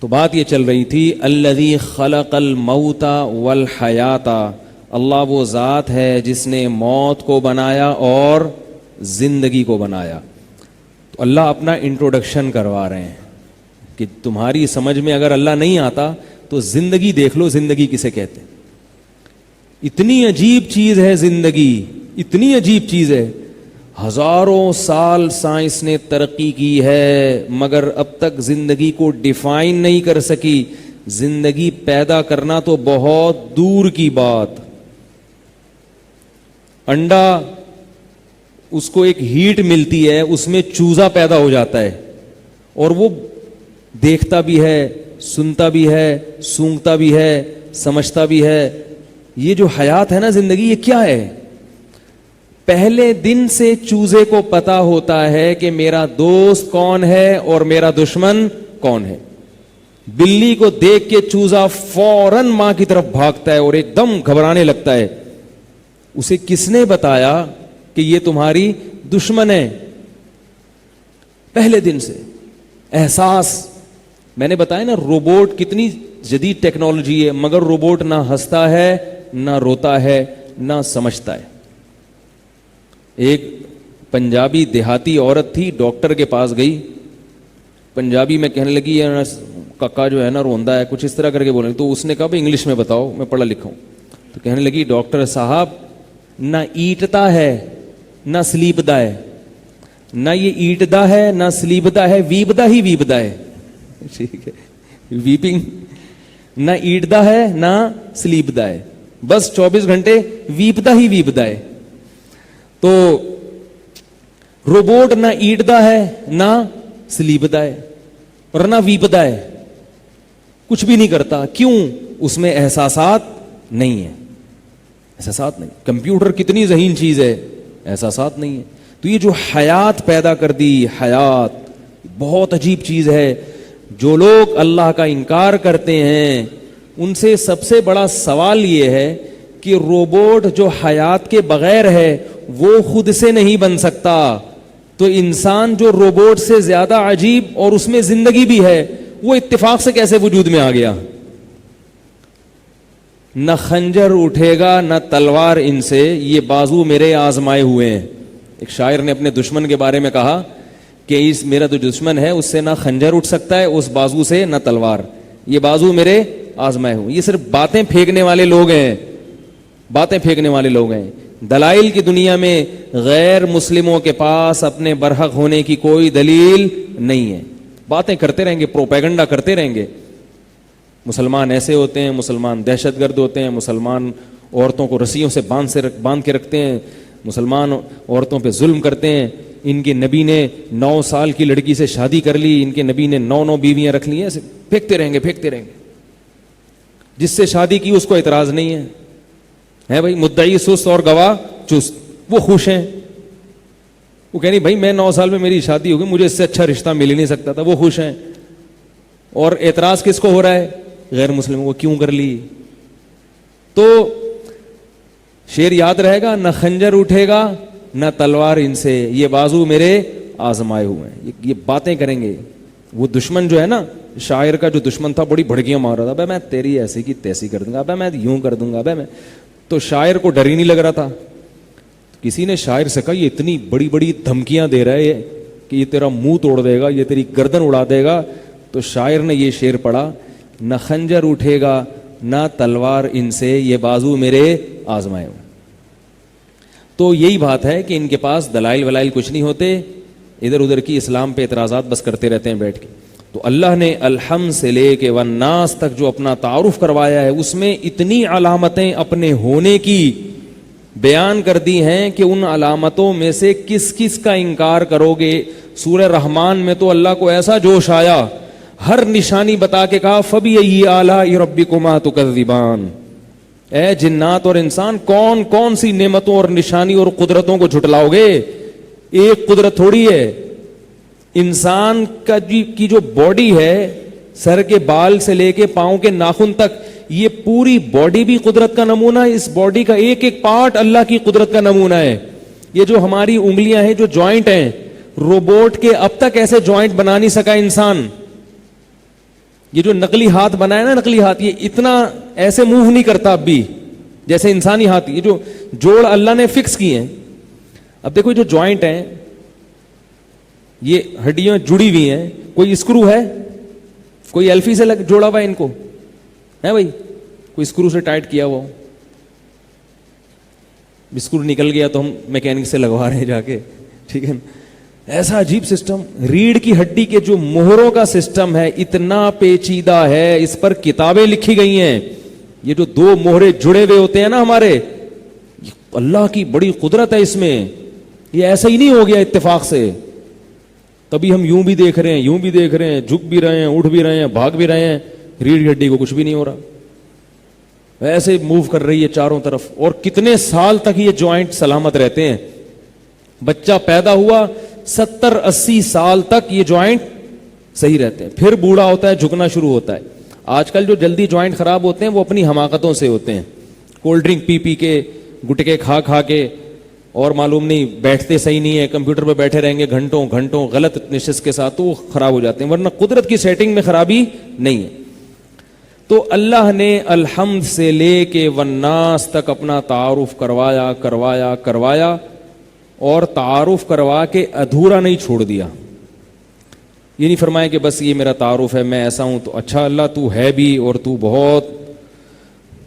تو بات یہ چل رہی تھی الذی خلق الموت والحیات، اللہ وہ ذات ہے جس نے موت کو بنایا اور زندگی کو بنایا. تو اللہ اپنا انٹروڈکشن کروا رہے ہیں کہ تمہاری سمجھ میں اگر اللہ نہیں آتا تو زندگی دیکھ لو، زندگی کسے کہتے ہیں. اتنی عجیب چیز ہے زندگی، اتنی عجیب چیز ہے. ہزاروں سال سائنس نے ترقی کی ہے مگر اب تک زندگی کو ڈیفائن نہیں کر سکی. زندگی پیدا کرنا تو بہت دور کی بات. انڈا اس کو ایک ہیٹ ملتی ہے، اس میں چوزا پیدا ہو جاتا ہے اور وہ دیکھتا بھی ہے، سنتا بھی ہے، سونگتا بھی ہے، سمجھتا بھی ہے. یہ جو حیات ہے نا زندگی، یہ کیا ہے؟ پہلے دن سے چوزے کو پتا ہوتا ہے کہ میرا دوست کون ہے اور میرا دشمن کون ہے. بلی کو دیکھ کے چوزا فوراً ماں کی طرف بھاگتا ہے اور ایک دم گھبرانے لگتا ہے. اسے کس نے بتایا کہ یہ تمہاری دشمن ہے؟ پہلے دن سے احساس. میں نے بتایا نا روبوٹ کتنی جدید ٹیکنالوجی ہے مگر روبوٹ نہ ہنستا ہے، نہ روتا ہے، نہ سمجھتا ہے. ایک پنجابی دیہاتی عورت تھی، ڈاکٹر کے پاس گئی، پنجابی میں کہنے لگی ککا جو ہے نا روندا ہے، کچھ اس طرح کر کے بولیں. تو اس نے کہا انگلش میں بتاؤ، میں پڑھا لکھا ہوں. تو کہنے لگی ڈاکٹر صاحب نہ ایٹتا ہے نہ سلیپدا ہے، نہ یہ ایٹدا ہے نہ سلیپدا ہے، ویپدا ہی ویپدا ہے. ٹھیک ہے، ویپنگ. نہ ایٹدا ہے نہ سلیپدا ہے، بس 24 گھنٹے ویپدا ہی ویپدا ہے. تو روبوٹ نہ ایٹدا ہے نہ سلیپدا ہے اور نہ ویپدا ہے، کچھ بھی نہیں کرتا. کیوں؟ اس میں احساسات نہیں ہے. احساسات نہیں. کمپیوٹر کتنی ذہین چیز ہے، احساسات نہیں ہے. تو یہ جو حیات پیدا کر دی، حیات بہت عجیب چیز ہے. جو لوگ اللہ کا انکار کرتے ہیں ان سے سب سے بڑا سوال یہ ہے کہ روبوٹ جو حیات کے بغیر ہے وہ خود سے نہیں بن سکتا، تو انسان جو روبوٹ سے زیادہ عجیب اور اس میں زندگی بھی ہے وہ اتفاق سے کیسے وجود میں آ گیا؟ نہ خنجر اٹھے گا نہ تلوار ان سے، یہ بازو میرے آزمائے ہوئے ہیں. ایک شاعر نے اپنے دشمن کے بارے میں کہا کہ اس میرا جو دشمن ہے اس سے نہ خنجر اٹھ سکتا ہے، اس بازو سے نہ تلوار، یہ بازو میرے آزمائے ہوئے. یہ صرف باتیں پھینکنے والے لوگ ہیں، باتیں پھینکنے والے لوگ ہیں. دلائل کی دنیا میں غیر مسلموں کے پاس اپنے برحق ہونے کی کوئی دلیل نہیں ہے. باتیں کرتے رہیں گے، پروپیگنڈا کرتے رہیں گے. مسلمان ایسے ہوتے ہیں، مسلمان دہشت گرد ہوتے ہیں، مسلمان عورتوں کو رسیوں سے باندھ کے رکھتے ہیں، مسلمان عورتوں پہ ظلم کرتے ہیں، ان کے نبی نے 9 سال کی لڑکی سے شادی کر لی، ان کے نبی نے 9 بیویاں رکھ لی. ایسے پھینکتے رہیں گے، پھینکتے رہیں گے. جس سے شادی کی اس کو اعتراض نہیں ہے بھائی. مدعی سست اور گواہ چست، وہ خوش ہیں. وہ کہہ رہی بھائی میں 9 سال میں میری شادی ہو گئی، مجھے اس سے اچھا رشتہ مل ہی نہیں سکتا تھا، وہ خوش ہیں. اور اعتراض کس کو ہو رہا ہے؟ غیر مسلموں کو. کیوں کر لی؟ تو شعر یاد رہے گا، نہ خنجر اٹھے گا نہ تلوار ان سے، یہ بازو میرے آزمائے ہوئے ہیں. یہ باتیں کریں گے. وہ دشمن جو ہے نا، شاعر کا جو دشمن تھا بڑی بھڑکیاں مار رہا تھا، ابے میں تیری ایسی کی تیسی کر دوں گا، ابے میں یوں کر دوں گا، ابے میں. تو شاعر کو ڈر ہی نہیں لگ رہا تھا. کسی نے شاعر سے کہا یہ اتنی بڑی بڑی دھمکیاں دے رہا ہے کہ یہ تیرا منہ توڑ دے گا، یہ تیری گردن اڑا دے گا. تو شاعر نے یہ شعر پڑھا، نہ خنجر اٹھے گا نہ تلوار ان سے، یہ بازو میرے آزمائے ہوئے. تو یہی بات ہے کہ ان کے پاس دلائل ولائل کچھ نہیں ہوتے، ادھر ادھر کی اسلام پہ اعتراضات بس کرتے رہتے ہیں بیٹھ کے. تو اللہ نے الحمد سے لے کے والناس تک جو اپنا تعارف کروایا ہے اس میں اتنی علامتیں اپنے ہونے کی بیان کر دی ہیں کہ ان علامتوں میں سے کس کس کا انکار کرو گے. سورہ رحمان میں تو اللہ کو ایسا جوش آیا، ہر نشانی بتا کے کہا فَبِأَيِّ آلَاءِ رَبِّكُمَا تُكَذِّبَانِ. اے جنات اور انسان، کون کون سی نعمتوں اور نشانی اور قدرتوں کو جھٹلاؤ گے؟ ایک قدرت تھوڑی ہے. انسان کی جو باڈی ہے، سر کے بال سے لے کے پاؤں کے ناخن تک، یہ پوری باڈی بھی قدرت کا نمونہ ہے. اس باڈی کا ایک ایک پارٹ اللہ کی قدرت کا نمونہ ہے. یہ جو ہماری انگلیاں ہیں، جو جوائنٹ ہیں، روبوٹ کے اب تک ایسے جوائنٹ بنا نہیں سکا انسان. یہ جو نقلی ہاتھ بنا ہے نا، نقلی ہاتھ، یہ اتنا ایسے موو نہیں کرتا اب بھی جیسے انسانی ہاتھ. یہ جو جوڑ اللہ نے فکس کیے ہیں. اب دیکھو جو جوائنٹ ہیں یہ ہڈیاں جڑی ہوئی ہیں, کوئی اسکرو ہے, کوئی ایلفی سے جوڑا ہوا ہے ان کو ہے بھائی, کوئی اسکرو سے ٹائٹ کیا ہوا, اسکرو نکل گیا تو ہم میکینک سے لگوا رہے ہیں جا کے, ٹھیک ہے. ایسا عجیب سسٹم, ریڑھ کی ہڈی کے جو مہروں کا سسٹم ہے اتنا پیچیدہ ہے, اس پر کتابیں لکھی گئی ہیں. یہ جو دو مہرے جڑے ہوئے ہوتے ہیں نا ہمارے, اللہ کی بڑی قدرت ہے اس میں. یہ ایسا ہی نہیں ہو گیا اتفاق سے, کبھی ہم یوں بھی دیکھ رہے ہیں, یوں بھی دیکھ رہے ہیں, جھک بھی رہے ہیں, اٹھ بھی رہے ہیں, بھاگ بھی رہے ہیں, ریڑھ کی ہڈی کو کچھ بھی نہیں ہو رہا, ویسے موو کر رہی ہے چاروں طرف. اور کتنے سال تک یہ جوائنٹ سلامت رہتے ہیں. بچہ پیدا ہوا 70-80 سال تک یہ جوائنٹ صحیح رہتے ہیں, پھر بوڑھا ہوتا ہے, جھکنا شروع ہوتا ہے. آج کل جو جلدی جوائنٹ خراب ہوتے ہیں وہ اپنی حماقتوں سے ہوتے ہیں, کولڈ ڈرنک پی پی کے, گٹکے کھا کھا کے, اور معلوم نہیں بیٹھتے صحیح نہیں ہے, کمپیوٹر پہ بیٹھے رہیں گے گھنٹوں گھنٹوں غلط نشست کے ساتھ, تو وہ خراب ہو جاتے ہیں, ورنہ قدرت کی سیٹنگ میں خرابی نہیں ہے. تو اللہ نے الحمد سے لے کے والناس تک اپنا تعارف کروایا کروایا کروایا, اور تعارف کروا کے ادھورا نہیں چھوڑ دیا. یہ نہیں فرمایا کہ بس یہ میرا تعارف ہے, میں ایسا ہوں. تو اچھا اللہ تو ہے بھی, اور تو بہت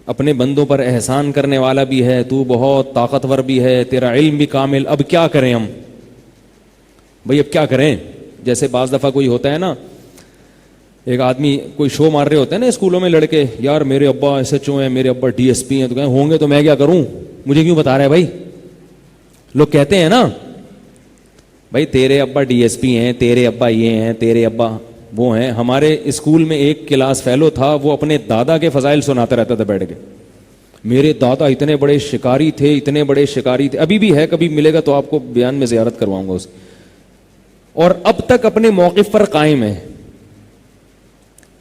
اپنے بندوں پر احسان کرنے والا بھی ہے, تو بہت طاقتور بھی ہے, تیرا علم بھی کامل. اب کیا کریں ہم بھائی, اب کیا کریں؟ جیسے بعض دفعہ کوئی ہوتا ہے نا, ایک آدمی کوئی شو مار رہے ہوتے ہیں نا اسکولوں میں لڑکے, یار میرے ابا ایس ایچ او ہیں, میرے ابا ڈی ایس پی ہیں, تو کہیں ہوں گے تو میں کیا کروں, مجھے کیوں بتا رہا ہے بھائی. لوگ کہتے ہیں نا بھائی تیرے ابا ڈی ایس پی ہیں, تیرے ابا یہ ہیں, تیرے ابا وہ ہیں. ہمارے اسکول میں ایک کلاس فیلو تھا, وہ اپنے دادا کے فضائل سناتا رہتا تھا بیٹھ کے. میرے دادا اتنے بڑے شکاری تھے, اتنے بڑے شکاری تھے, ابھی بھی ہے, کبھی ملے گا تو آپ کو بیان میں زیارت کرواؤں گا اس. اور اب تک اپنے موقف پر قائم ہے.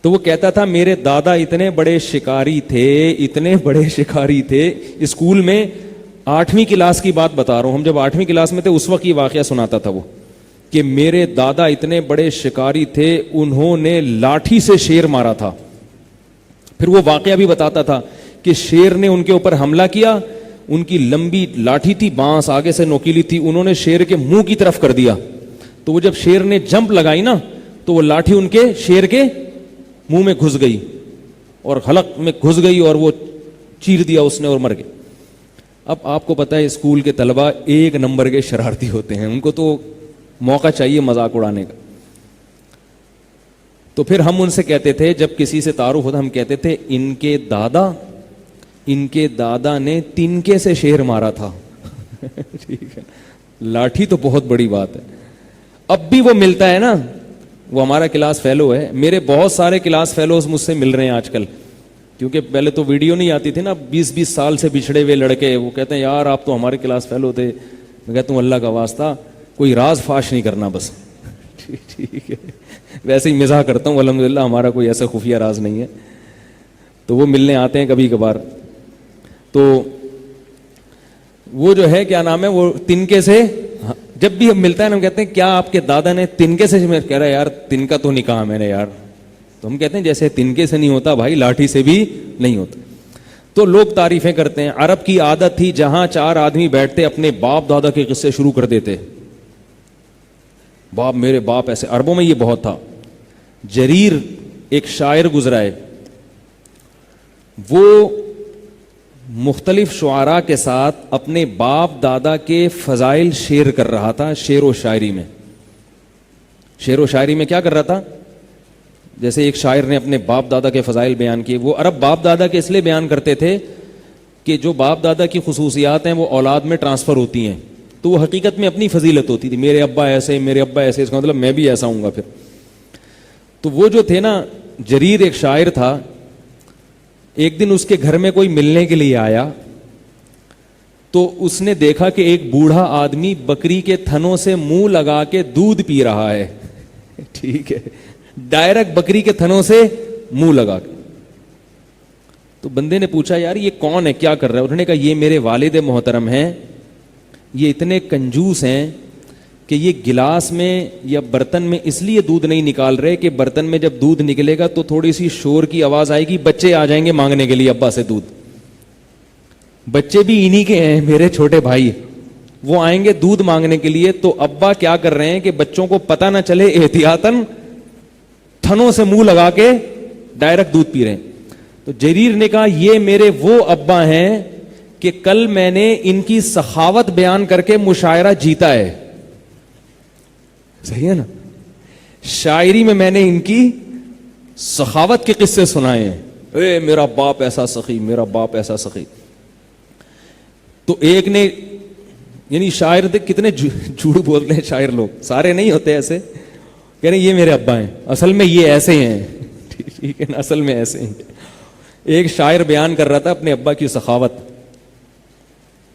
تو وہ کہتا تھا میرے دادا اتنے بڑے شکاری تھے, اتنے بڑے شکاری تھے. اسکول میں 8ویں کلاس کی بات بتا رہا ہوں, ہم جب 8ویں کلاس میں تھے اس وقت یہ واقعہ سناتا تھا وہ, کہ میرے دادا اتنے بڑے شکاری تھے, انہوں نے لاٹھی سے شیر مارا تھا. پھر وہ واقعہ بھی بتاتا تھا کہ شیر نے ان کے اوپر حملہ کیا, ان کی لمبی لاٹھی تھی, بانس آگے سے نوکیلی تھی, انہوں نے شیر کے منہ کی طرف کر دیا. تو وہ جب شیر نے جمپ لگائی نا, تو وہ لاٹھی ان کے شیر کے منہ میں گھس گئی, اور حلق میں گھس گئی, اور وہ چیر دیا اس نے اور مر گئے. اب آپ کو پتہ ہے اسکول کے طلبہ 1 نمبر کے شرارتی ہوتے ہیں, ان کو تو موقع چاہیے مذاق اڑانے کا. تو پھر ہم ان سے کہتے تھے, جب کسی سے تعارف ہوتا ہم کہتے تھے ان کے دادا نے تنکے سے شیر مارا تھا. ٹھیک ہے, لاٹھی تو بہت بڑی بات ہے. اب بھی وہ ملتا ہے نا, وہ ہمارا کلاس فیلو ہے. میرے بہت سارے کلاس فیلوز مجھ سے مل رہے ہیں آج کل, کیونکہ پہلے تو ویڈیو نہیں آتی تھی نا. 20-20 سال سے بچھڑے ہوئے لڑکے, وہ کہتے ہیں یار آپ تو ہمارے کلاس فیلو تھے. میں کہتا ہوں اللہ کا واسطہ کوئی راز فاش نہیں کرنا بس. ٹھیک ہے, ویسے ہی مزاح کرتا ہوں, الحمدللہ ہمارا کوئی ایسا خفیہ راز نہیں ہے. تو وہ ملنے آتے ہیں کبھی کبھار. تو وہ جو ہے کیا نام ہے, وہ تنکے سے جب بھی ہم ملتا ہے نا, ہم کہتے ہیں کیا آپ کے دادا نے تنکے سے, میں کہہ رہا یار تنکا تو نہیں کہا میں نے یار. تو ہم کہتے ہیں جیسے تنکے سے نہیں ہوتا بھائی, لاٹھی سے بھی نہیں ہوتا. تو لوگ تعریفیں کرتے ہیں. عرب کی عادت تھی جہاں 4 آدمی بیٹھتے اپنے باپ دادا کے قصے شروع کر دیتے. باپ میرے باپ ایسے, عربوں میں یہ بہت تھا. جریر ایک شاعر گزرا ہے, وہ مختلف شعراء کے ساتھ اپنے باپ دادا کے فضائل شیئر کر رہا تھا. شعر و شاعری میں کیا کر رہا تھا, جیسے ایک شاعر نے اپنے باپ دادا کے فضائل بیان کیے. وہ عرب باپ دادا کے اس لیے بیان کرتے تھے کہ جو باپ دادا کی خصوصیات ہیں وہ اولاد میں ٹرانسفر ہوتی ہیں, تو وہ حقیقت میں اپنی فضیلت ہوتی تھی. میرے ابا ایسے, میرے ابا ایسے, اس کا مطلب میں بھی ایسا ہوں گا پھر. تو وہ جو تھے نا, جریر ایک شاعر تھا, ایک دن اس کے گھر میں کوئی ملنے کے لیے آیا, تو اس نے دیکھا کہ ایک بوڑھا آدمی بکری کے تھنوں سے منہ لگا کے دودھ پی رہا ہے. ٹھیک ہے, ڈائریکٹ بکری کے تھنوں سے منہ لگا کے. تو بندے نے پوچھا یار یہ کون ہے, کیا کر رہا ہے؟ انہوں نے کہا یہ میرے والد محترم ہیں, یہ اتنے کنجوس ہیں کہ یہ گلاس میں یا برتن میں اس لیے دودھ نہیں نکال رہے کہ برتن میں جب دودھ نکلے گا تو تھوڑی سی شور کی آواز آئے گی, بچے آ جائیں گے مانگنے کے لیے ابا سے دودھ. بچے بھی انہی کے ہیں, میرے چھوٹے بھائی, وہ آئیں گے دودھ مانگنے کے لیے. تو ابا کیا کر رہے ہیں کہ بچوں کو پتہ نہ چلے, احتیاطاً تھنوں سے منہ لگا کے ڈائریکٹ دودھ پی رہے ہیں. تو جریر نے کہا یہ میرے وہ ابا ہیں کہ کل میں نے ان کی سخاوت بیان کر کے مشاعرہ جیتا ہے. صحیح ہے نا, شاعری میں نے ان کی سخاوت کے قصے سنائے ہیں. اے میرا باپ ایسا سخی, میرا باپ ایسا سخی. تو ایک نے, یعنی شاعر کتنے جھوٹ بولتے ہیں شاعر لوگ, سارے نہیں ہوتے ایسے, کہہ رہے یہ میرے ابا ہیں, اصل میں یہ ایسے ہیں. ٹھیک ہے نا, اصل میں ایسے ہیں. ایک شاعر بیان کر رہا تھا اپنے ابا کی سخاوت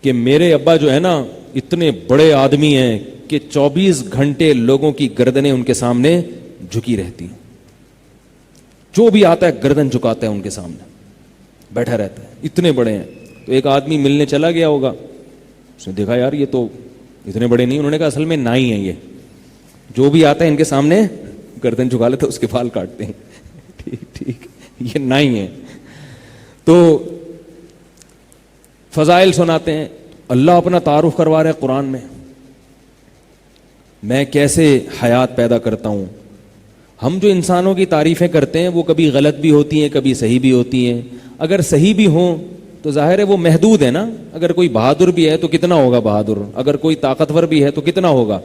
کہ میرے ابا جو ہے نا اتنے بڑے آدمی ہیں کہ 24 گھنٹے لوگوں کی گردنیں ان کے سامنے جھکی رہتی ہیں. جو بھی آتا ہے گردن جھکاتا ہے ان کے سامنے, بیٹھا رہتا ہے, اتنے بڑے ہیں. تو ایک آدمی ملنے چلا گیا ہوگا, اس نے دیکھا یار یہ تو اتنے بڑے نہیں. انہوں نے کہا اصل میں نائی ہیں یہ, جو بھی آتا ہے ان کے سامنے گردن جھکا لیتے, اس کے بال کاٹتے ہیں. ٹھیک, یہ نائی ہیں. تو فضائل سناتے ہیں, اللہ اپنا تعارف کروا رہے ہیں قرآن میں کیسے حیات پیدا کرتا ہوں. ہم جو انسانوں کی تعریفیں کرتے ہیں وہ کبھی غلط بھی ہوتی ہیں, کبھی صحیح بھی ہوتی ہیں. اگر صحیح بھی ہوں تو ظاہر ہے وہ محدود ہے نا. اگر کوئی بہادر بھی ہے تو کتنا ہوگا بہادر, اگر کوئی طاقتور بھی ہے تو کتنا ہوگا.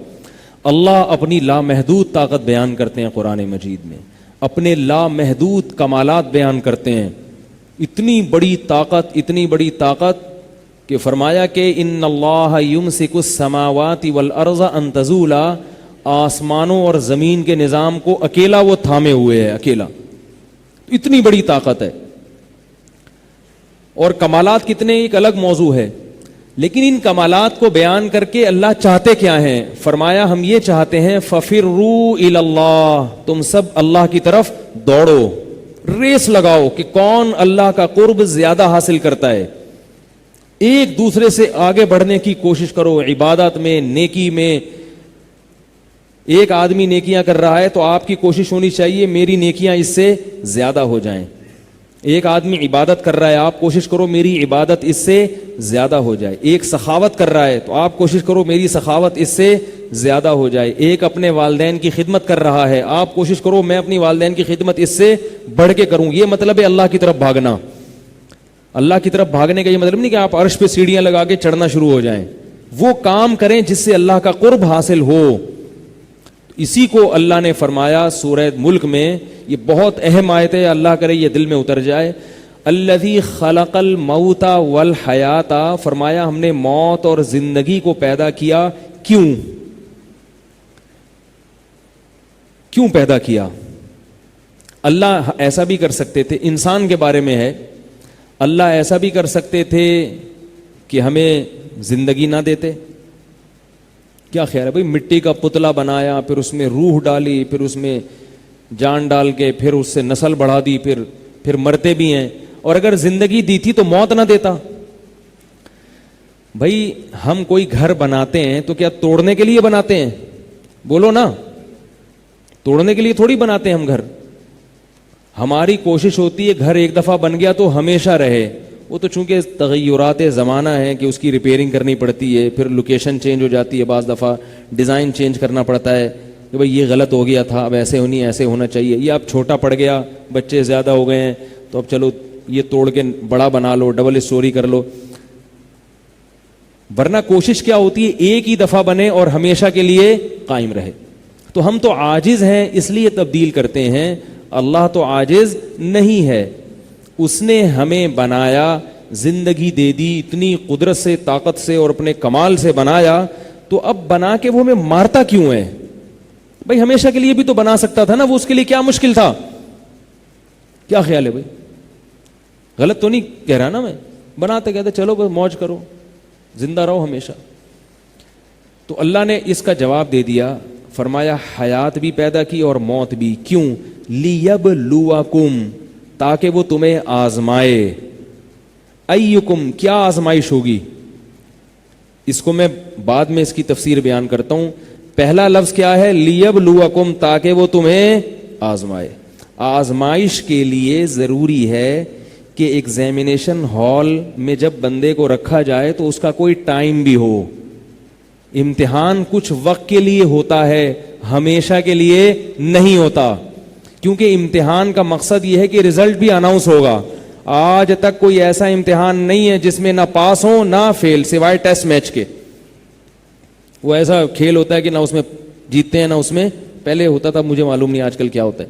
اللہ اپنی لامحدود طاقت بیان کرتے ہیں قرآن مجید میں, اپنے لامحدود کمالات بیان کرتے ہیں. اتنی بڑی طاقت کہ فرمایا کہ ان اللہ یمسک السماوات والارض ان تزولا, آسمانوں اور زمین کے نظام کو اکیلا وہ تھامے ہوئے ہے, اکیلا. اتنی بڑی طاقت ہے. اور کمالات کتنے, ایک الگ موضوع ہے. لیکن ان کمالات کو بیان کر کے اللہ چاہتے کیا ہیں؟ فرمایا ہم یہ چاہتے ہیں ففروا الی اللہ, تم سب اللہ کی طرف دوڑو, ریس لگاؤ کہ کون اللہ کا قرب زیادہ حاصل کرتا ہے. ایک دوسرے سے آگے بڑھنے کی کوشش کرو عبادت میں, نیکی میں. ایک آدمی نیکیاں کر رہا ہے تو آپ کی کوشش ہونی چاہیے میری نیکیاں اس سے زیادہ ہو جائیں. ایک آدمی عبادت کر رہا ہے, آپ کوشش کرو میری عبادت اس سے زیادہ ہو جائے. ایک سخاوت کر رہا ہے تو آپ کوشش کرو میری سخاوت اس سے زیادہ ہو جائے. ایک اپنے والدین کی خدمت کر رہا ہے, آپ کوشش کرو میں اپنی والدین کی خدمت اس سے بڑھ کے کروں. یہ مطلب ہے اللہ کی طرف بھاگنا. اللہ کی طرف بھاگنے کا یہ مطلب نہیں کہ آپ عرش پہ سیڑھیاں لگا کے چڑھنا شروع ہو جائیں. وہ کام کریں جس سے اللہ کا قرب حاصل ہو. اسی کو اللہ نے فرمایا سورہ ملک میں, یہ بہت اہم آیت ہے, اللہ کرے یہ دل میں اتر جائے. الذی خلق الموت والحیات, فرمایا ہم نے موت اور زندگی کو پیدا کیا. کیوں پیدا کیا؟ اللہ ایسا بھی کر سکتے تھے, انسان کے بارے میں ہے, اللہ ایسا بھی کر سکتے تھے کہ ہمیں زندگی نہ دیتے. کیا خیال ہے بھائی, مٹی کا پتلا بنایا, پھر اس میں روح ڈالی, پھر اس میں جان ڈال کے پھر اس سے نسل بڑھا دی, پھر مرتے بھی ہیں. اور اگر زندگی دی تھی تو موت نہ دیتا. بھائی ہم کوئی گھر بناتے ہیں تو کیا توڑنے کے لیے بناتے ہیں؟ بولو نا, توڑنے کے لیے تھوڑی بناتے ہیں ہم گھر. ہماری کوشش ہوتی ہے گھر ایک دفعہ بن گیا تو ہمیشہ رہے. وہ تو چونکہ تغیرات زمانہ ہیں کہ اس کی ریپیئرنگ کرنی پڑتی ہے, پھر لوکیشن چینج ہو جاتی ہے, بعض دفعہ ڈیزائن چینج کرنا پڑتا ہے کہ بھائی یہ غلط ہو گیا تھا, اب ایسے ہونی, ایسے ہونا چاہیے. یہ اب چھوٹا پڑ گیا, بچے زیادہ ہو گئے ہیں تو اب چلو یہ توڑ کے بڑا بنا لو, ڈبل اسٹوری کر لو. ورنہ کوشش کیا ہوتی ہے ایک ہی دفعہ بنے اور ہمیشہ کے لیے قائم رہے. تو ہم تو عاجز ہیں اس لیے تبدیل کرتے ہیں, اللہ تو عاجز نہیں ہے. اس نے ہمیں بنایا, زندگی دے دی, اتنی قدرت سے, طاقت سے اور اپنے کمال سے بنایا, تو اب بنا کے وہ ہمیں مارتا کیوں ہے؟ بھائی ہمیشہ کے لیے بھی تو بنا سکتا تھا نا, وہ اس کے لیے کیا مشکل تھا؟ کیا خیال ہے بھائی؟ غلط تو نہیں کہہ رہا نا میں, بناتے کہتے چلو بس موج کرو, زندہ رہو ہمیشہ. تو اللہ نے اس کا جواب دے دیا, فرمایا حیات بھی پیدا کی اور موت بھی. کیوں؟ لیبلوکم, تاکہ وہ تمہیں آزمائے. ایکم, کیا آزمائش ہوگی؟ اس کو میں بعد میں اس کی تفسیر بیان کرتا ہوں. پہلا لفظ کیا ہے؟ لیبلوکم، تاکہ وہ تمہیں آزمائے. آزمائش کے لیے ضروری ہے کہ ایگزامینیشن ہال میں جب بندے کو رکھا جائے تو اس کا کوئی ٹائم بھی ہو. امتحان کچھ وقت کے لیے ہوتا ہے, ہمیشہ کے لیے نہیں ہوتا, کیونکہ امتحان کا مقصد یہ ہے کہ رزلٹ بھی اناؤنس ہوگا. آج تک کوئی ایسا امتحان نہیں ہے جس میں نہ پاس ہو نہ فیل, سوائے ٹیسٹ میچ کے. وہ ایسا کھیل ہوتا ہے کہ نہ اس میں جیتتے ہیں نہ اس میں, پہلے ہوتا تھا, مجھے معلوم نہیں آج کل کیا ہوتا ہے.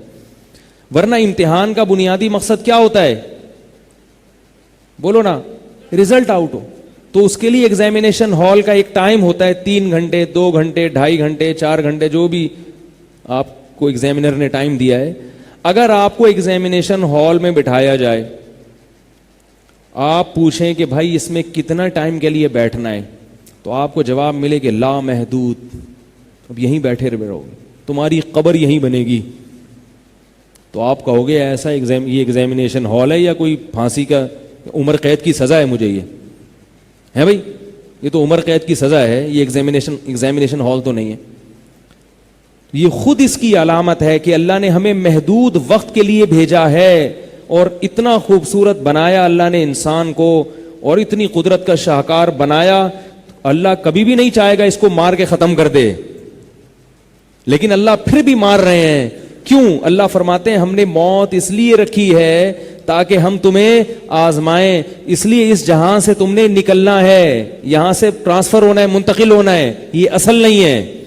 ورنہ امتحان کا بنیادی مقصد کیا ہوتا ہے؟ بولو نا, رزلٹ آؤٹ ہو. تو اس کے لیے ایگزامینیشن ہال کا ایک ٹائم ہوتا ہے, 3 گھنٹے, 2 گھنٹے, 2.5 گھنٹے, 4 گھنٹے, جو بھی آپ کو ایگزامینر نے ٹائم دیا ہے. اگر آپ کو ایگزامینیشن ہال میں بٹھایا جائے, آپ پوچھیں کہ بھائی اس میں کتنا ٹائم کے لیے بیٹھنا ہے, تو آپ کو جواب ملے کہ لا محدود, اب یہیں بیٹھے رہو, تمہاری قبر یہیں بنے گی. تو آپ کہو گے ایسا یہ ایگزامینیشن ہال ہے یا کوئی پھانسی کا عمر قید کی سزا ہے مجھے یہ ہے؟ بھائی یہ تو عمر قید کی سزا ہے, یہ ایگزامینیشن ہال تو نہیں ہے. یہ خود اس کی علامت ہے کہ اللہ نے ہمیں محدود وقت کے لیے بھیجا ہے, اور اتنا خوبصورت بنایا اللہ نے انسان کو, اور اتنی قدرت کا شاہکار بنایا. اللہ کبھی بھی نہیں چاہے گا اس کو مار کے ختم کر دے, لیکن اللہ پھر بھی مار رہے ہیں. کیوں؟ اللہ فرماتے ہیں ہم نے موت اس لیے رکھی ہے تاکہ ہم تمہیں آزمائیں, اس لیے اس جہاں سے تم نے نکلنا ہے, یہاں سے ٹرانسفر ہونا ہے, منتقل ہونا ہے, یہ اصل نہیں ہے.